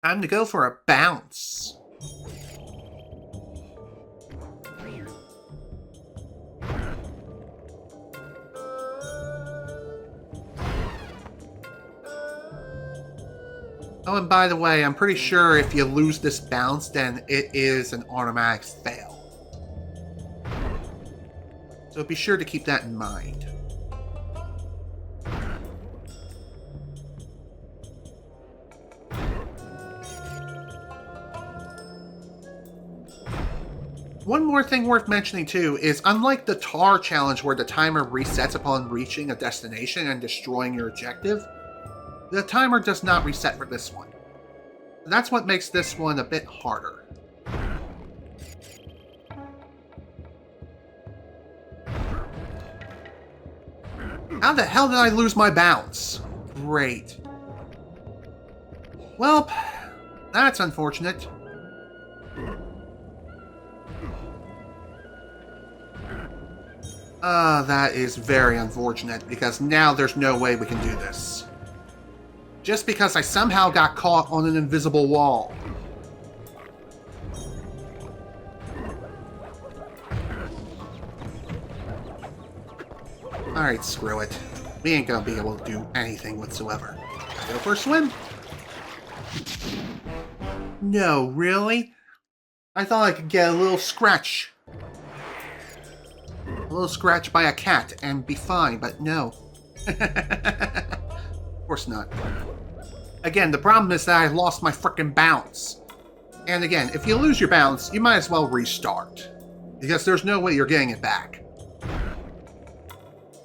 Time to go for a bounce. Oh, and by the way, I'm pretty sure if you lose this bounce, then it is an automatic fail. So be sure to keep that in mind. One more thing worth mentioning too is unlike the tar challenge where the timer resets upon reaching a destination and destroying your objective, the timer does not reset for this one. That's what makes this one a bit harder. How the hell did I lose my bounce? Great. Well, that's unfortunate. That is very unfortunate, because now there's no way we can do this. Just because I somehow got caught on an invisible wall. Alright, screw it. We ain't gonna be able to do anything whatsoever. Go for a swim? No, really? I thought I could get a little scratch. A little scratch by a cat and be fine, but no. Of course not. Again, the problem is that I lost my frickin' bounce. And again, if you lose your bounce, you might as well restart. Because there's no way you're getting it back.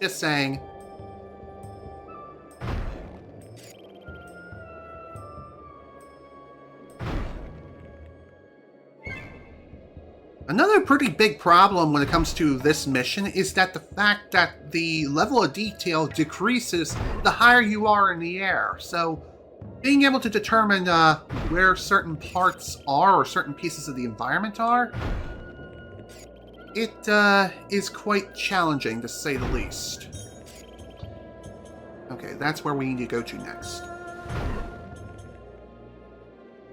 Just saying. Another pretty big problem when it comes to this mission is that the fact that the level of detail decreases the higher you are in the air. So being able to determine where certain parts are or certain pieces of the environment are, it is quite challenging to say the least. Okay, that's where we need to go to next.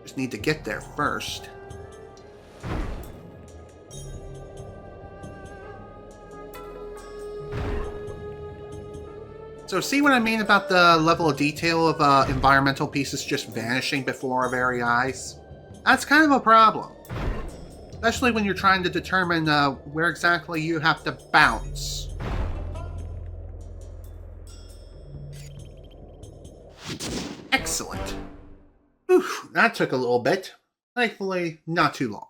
Just need to get there first. So see what I mean about the level of detail of environmental pieces just vanishing before our very eyes? That's kind of a problem. Especially when you're trying to determine where exactly you have to bounce. Excellent. Whew, that took a little bit. Thankfully, not too long.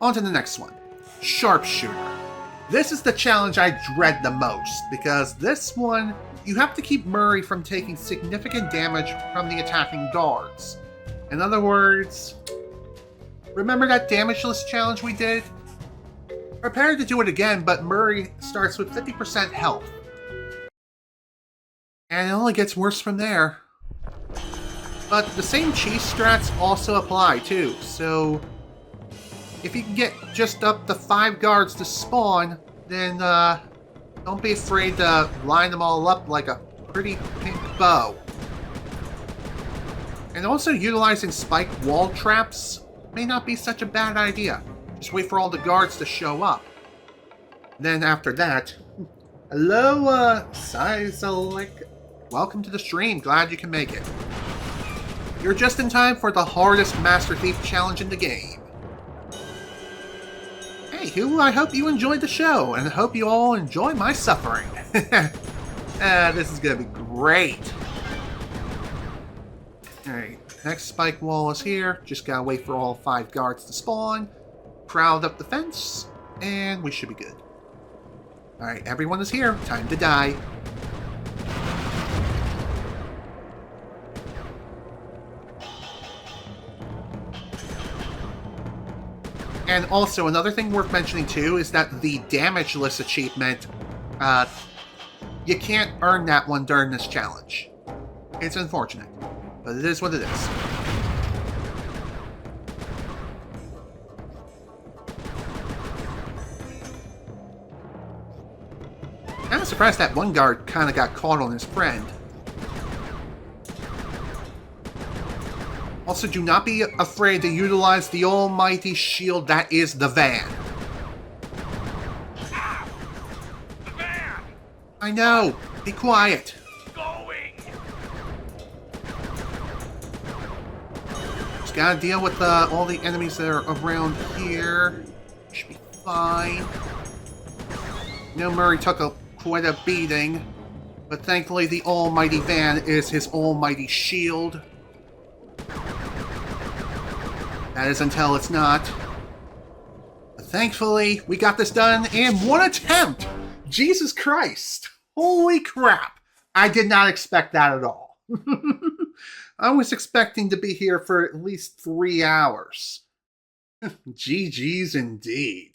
On to the next one. Sharpshooter. This is the challenge I dread the most, because this one, you have to keep Murray from taking significant damage from the attacking guards. In other words, remember that damageless challenge we did? Prepare to do it again, but Murray starts with 50% health. And it only gets worse from there. But the same cheese strats also apply too, so if you can get just up to 5 guards to spawn, then don't be afraid to line them all up like a pretty pink bow. And also utilizing spiked wall traps may not be such a bad idea. Just wait for all the guards to show up. Then after that, hello, Sizalik. Welcome to the stream. Glad you can make it. You're just in time for the hardest Master Thief challenge in the game. Hey, I hope you enjoyed the show, and I hope you all enjoy my suffering. This is gonna be great. Alright, next spike wall is here. Just gotta wait for all 5 guards to spawn. Crowd up the fence, and we should be good. Alright, everyone is here. Time to die. And also, another thing worth mentioning too is that the damageless achievement, you can't earn that one during this challenge. It's unfortunate, but it is what it is. I'm surprised that one guard kind of got caught on his friend. Also, do not be afraid to utilize the almighty shield that is the van. The van! I know. Be quiet. Going! Just gotta deal with all the enemies that are around here. Should be fine. You know, Murray took quite a beating, but thankfully the almighty van is his almighty shield. That is until it's not. But thankfully, we got this done in one attempt! Jesus Christ! Holy crap! I did not expect that at all. I was expecting to be here for at least 3 hours. GG's indeed.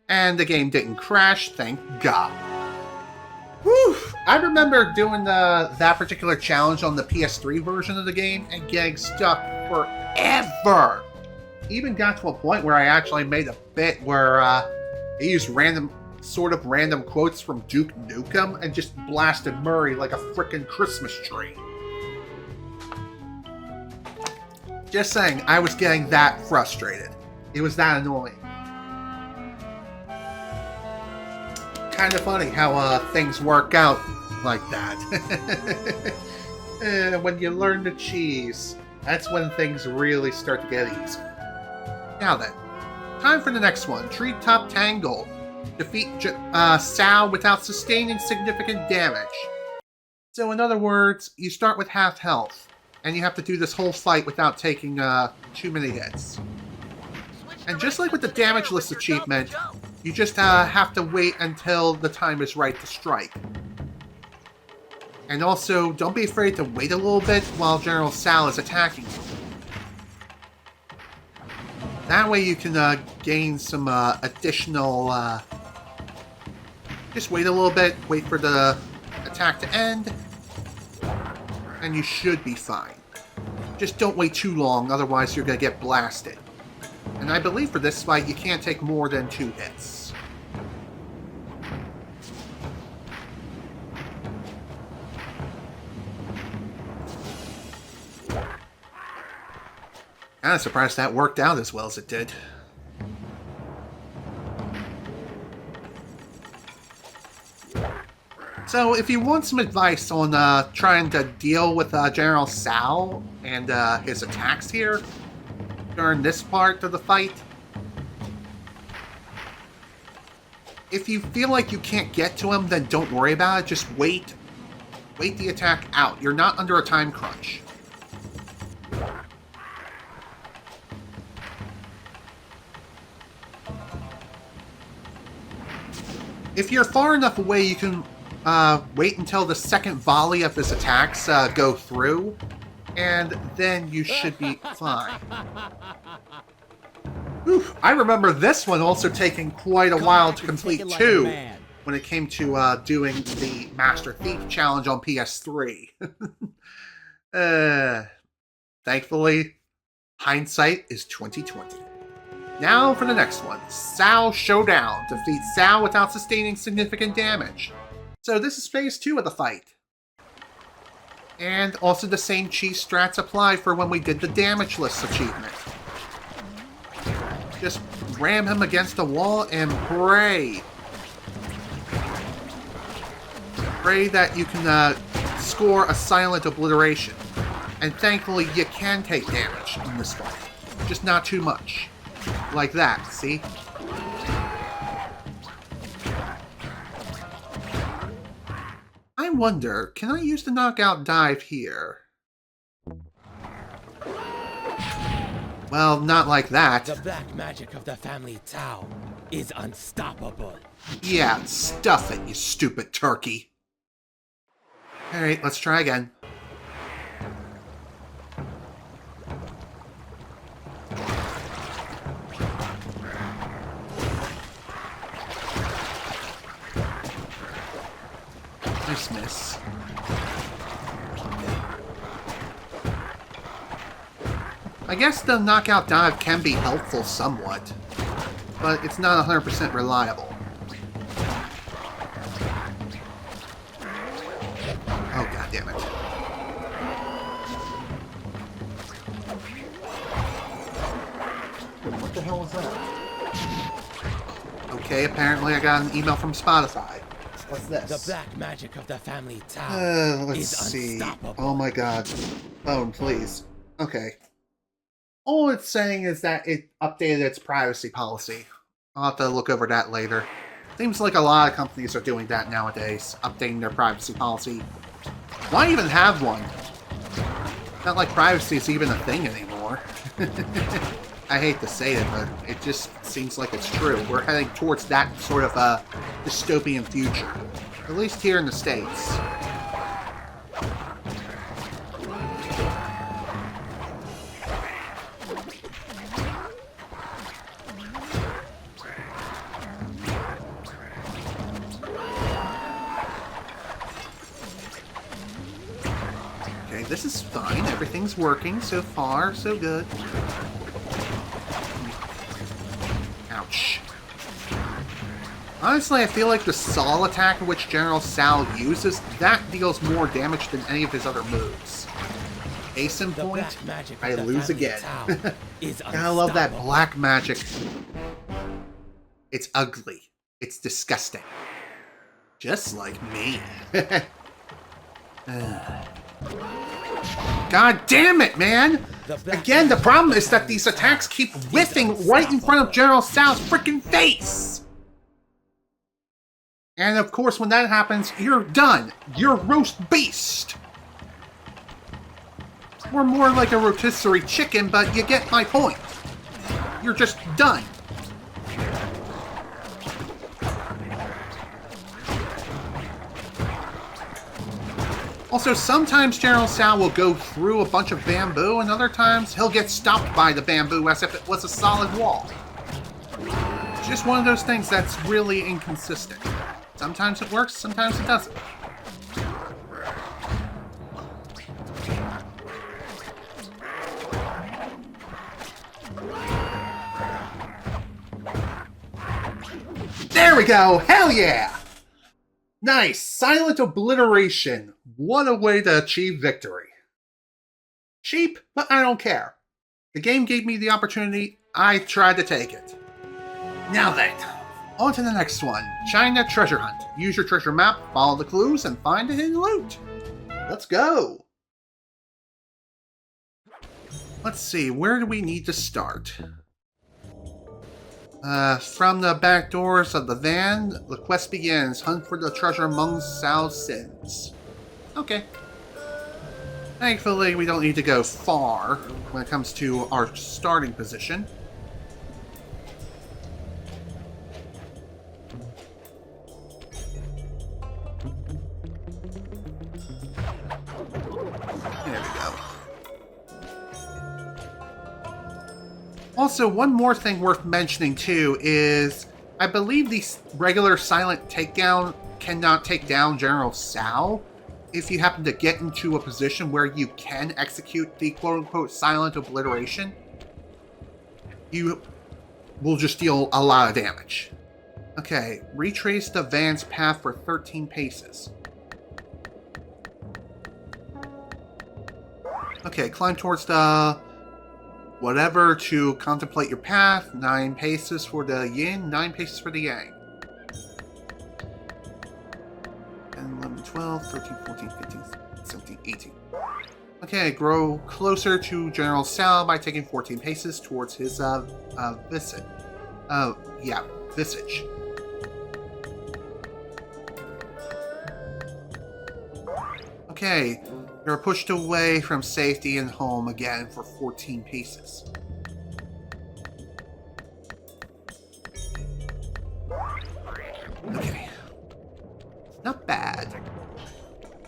And the game didn't crash, thank God. Whew! I remember doing that particular challenge on the PS3 version of the game and getting stuck forever. Even got to a point where I actually made a bit where I used random quotes from Duke Nukem and just blasted Murray like a frickin' Christmas tree. Just saying, I was getting that frustrated. It was that annoying. Kind of funny how things work out like that. When you learn to cheese, that's when things really start to get easy. Now then, time for the next one. Treetop Tangle. Defeat Sao without sustaining significant damage. So in other words, you start with half health, and you have to do this whole fight without taking too many hits. And just like with the damage list achievement, you just have to wait until the time is right to strike. And also, don't be afraid to wait a little bit while General Sal is attacking you. That way you can gain some additional... just wait a little bit, wait for the attack to end, and you should be fine. Just don't wait too long, otherwise you're going to get blasted. And I believe for this fight, you can't take more than 2 hits. I'm surprised that worked out as well as it did. So, if you want some advice on trying to deal with General Sal and his attacks here during this part of the fight, if you feel like you can't get to him, then don't worry about it. Just wait. Wait the attack out. You're not under a time crunch. If you're far enough away, you can wait until the second volley of his attacks go through, and then you should be fine. Oof, I remember this one also taking quite a while to complete too, when it came to doing the Master Thief challenge on PS3. Thankfully, hindsight is 2020. Now for the next one, Sao Showdown. Defeat Sao without sustaining significant damage. So this is phase 2 of the fight. And also the same cheese strats apply for when we did the damage list achievement. Just ram him against the wall and pray. Pray that you can score a silent obliteration. And thankfully you can take damage in this fight. Just not too much. Like that, see? I wonder, can I use the knockout dive here? Well, not like that. The black magic of the family Tao is unstoppable. Yeah, stuff it, you stupid turkey. Alright, let's try again. Nice miss. I guess the knockout dive can be helpful somewhat, but it's not 100% reliable. Oh, god damn it. What the hell was that? Okay, apparently I got an email from Spotify. What's this? The black magic of the family Tao Let's is see. unstoppable. Oh my god. Phone, please. Okay. All it's saying is that it updated its privacy policy. I'll have to look over that later. Seems like a lot of companies are doing that nowadays, updating their privacy policy. Why even have one? Not like privacy is even a thing anymore. I hate to say it, but it just seems like it's true. We're heading towards that sort of dystopian future. At least here in the States. Okay, this is fine. Everything's working so far, so good. Ouch. Honestly, I feel like the Saw attack which General Sal uses, that deals more damage than any of his other moves. Case in point, I lose again. Gotta love that black magic. It's ugly. It's disgusting. Just like me. God damn it, man! Again, the problem is that these attacks keep whiffing right in front of General Sal's freaking face! And of course, when that happens, you're done. You're roast beast! Or more like a rotisserie chicken, but you get my point. You're just done. Also, sometimes General Sal will go through a bunch of bamboo, and other times he'll get stopped by the bamboo as if it was a solid wall. It's just one of those things that's really inconsistent. Sometimes it works, sometimes it doesn't. There we go! Hell yeah! Nice! Silent obliteration. What a way to achieve victory. Cheap, but I don't care. The game gave me the opportunity, I tried to take it. Now then, on to the next one. China Treasure Hunt. Use your treasure map, follow the clues, and find a hidden loot. Let's go! Let's see, where do we need to start? From the back doors of the van, the quest begins. Hunt for the treasure among Sal's sins. Okay. Thankfully, we don't need to go far when it comes to our starting position. There we go. Also, one more thing worth mentioning too is I believe the regular silent takedown cannot take down General Sal. If you happen to get into a position where you can execute the quote-unquote silent obliteration, you will just deal a lot of damage. Okay, retrace the van's path for 13 paces. Okay, climb towards the whatever to contemplate your path. 9 paces for the yin, 9 paces for the yang. 10, 11, 12, 13, 14, 15, 17, 18. Okay, grow closer to General Sal by taking 14 paces towards his, visage. Visage. Okay, you're pushed away from safety and home again for 14 paces. Okay. Not bad.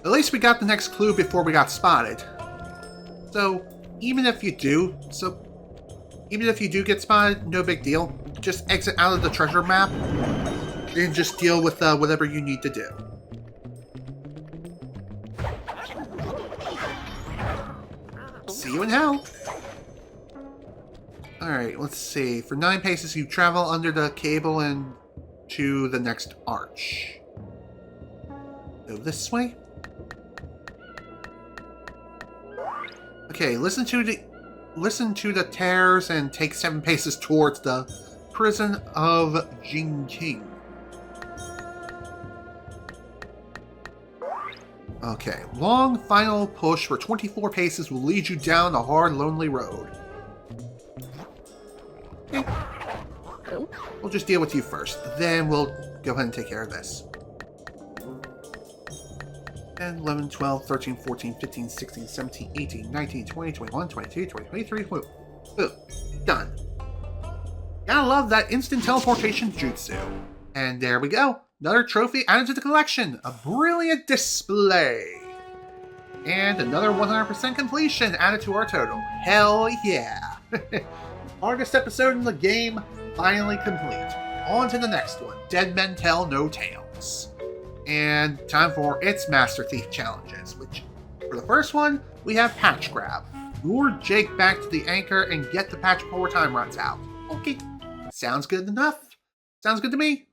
At least we got the next clue before we got spotted. So, even if you do get spotted, no big deal. Just exit out of the treasure map and just deal with whatever you need to do. See you in hell! Alright, let's see. For 9 paces, you travel under the cable and to the next arch. Go this way. Okay, listen to the listen to the tears and take 7 paces towards the prison of Jingqing. Okay, long final push for 24 paces will lead you down a hard, lonely road. Okay. We'll just deal with you first, then we'll go ahead and take care of this. 10, 11, 12, 13, 14, 15, 16, 17, 18, 19, 20, 21, 22, 23, boom. Done. Gotta love that instant teleportation jutsu. And there we go. Another trophy added to the collection. A brilliant display. And another 100% completion added to our total. Hell yeah. Hardest episode in the game finally complete. On to the next one. Dead Men Tell No Tales. And time for its Master Thief challenges, which, for the first one, we have Patch Grab. Lure Jake back to the anchor and get the patch before time runs out. Okay, sounds good enough. Sounds good to me.